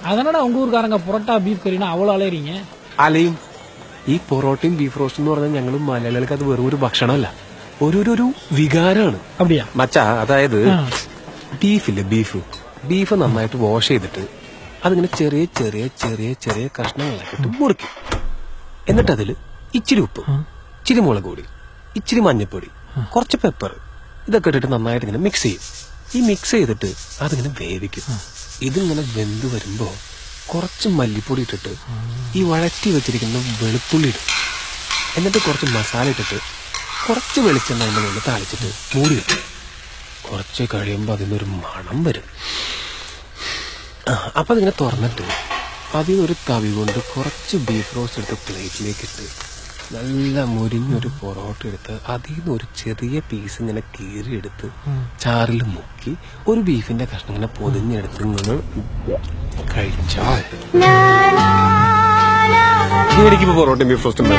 அதனால உங்க ஊருக்காரங்க புரோட்டா பீஃப் கறினா அவ்வளவு அலையறீங்க. അലയും ഈ പൊറോട്ടയും ബീഫ് റോസ്റ്റ് എന്ന് പറഞ്ഞാൽ ഞങ്ങൾ മലയാളികൾക്ക് അത് വെറും ഒരു ഭക്ഷണമല്ല, ഒരു വികാരമാണ്. அப்படியா? മച്ചാ, അതായത് ബീഫില്ലേ, ബീഫ് നന്നായിട്ട് വാഷ് ചെയ്തിട്ട് അതിങ്ങനെ ചെറിയ ചെറിയ ചെറിയ ചെറിയ കഷ്ണങ്ങളാക്കിയിട്ട് മുറിക്കും. എന്നിട്ട് അതിൽ ഇച്ചിരി ഉപ്പ്, ഇച്ചിരി മുളക് പൊടി, ഇച്ചിരി മഞ്ഞപ്പൊടി, കുറച്ച് പെപ്പർ, ഇതൊക്കെ ഇട്ടിട്ട് നന്നായിട്ട് ഇങ്ങനെ മിക്സ് ചെയ്യും. ഈ മിക്സ് ചെയ്തിട്ട് അതിങ്ങനെ വേവിക്കും. ഇതിങ്ങനെ വെന്ത് വരുമ്പോ കുറച്ച് മല്ലിപ്പൊടി ഇട്ടിട്ട് ഈ വഴറ്റി വെച്ചിരിക്കുന്ന വെളുത്തുള്ളി ഇടും. എന്നിട്ട് കുറച്ച് മസാല ഇട്ടിട്ട് കുറച്ച് വെളിച്ചെണ്ണ അതിൻ്റെ മുകളിൽ താളിച്ചിട്ട് മൂടി വെക്കും. കുറച്ച് കഴിയുമ്പോൾ അതിനൊരു മണം വരും. അപ്പം അതിങ്ങനെ തുറന്നിട്ട് അതിനൊരു തവി കൊണ്ട് കുറച്ച് ബീഫ് റോസ്റ്റ് എടുത്ത് പ്ലേറ്റിലേക്ക് ഇട്ട് നല്ല മുരിഞ്ഞൊരു പൊറോട്ട എടുത്ത് അതിൽ നിന്ന് ഒരു ചെറിയ പീസ് ഇങ്ങനെ കീറിയെടുത്ത് ചാറിൽ മുക്കി ഒരു ബീഫിന്റെ കഷ്ണം ഇങ്ങനെ പൊതിഞ്ഞെടുത്ത് നിങ്ങൾ കഴിച്ചാൽ എനിക്കിപ്പോ പൊറോട്ടയും ബീഫ് റോസ്റ്റും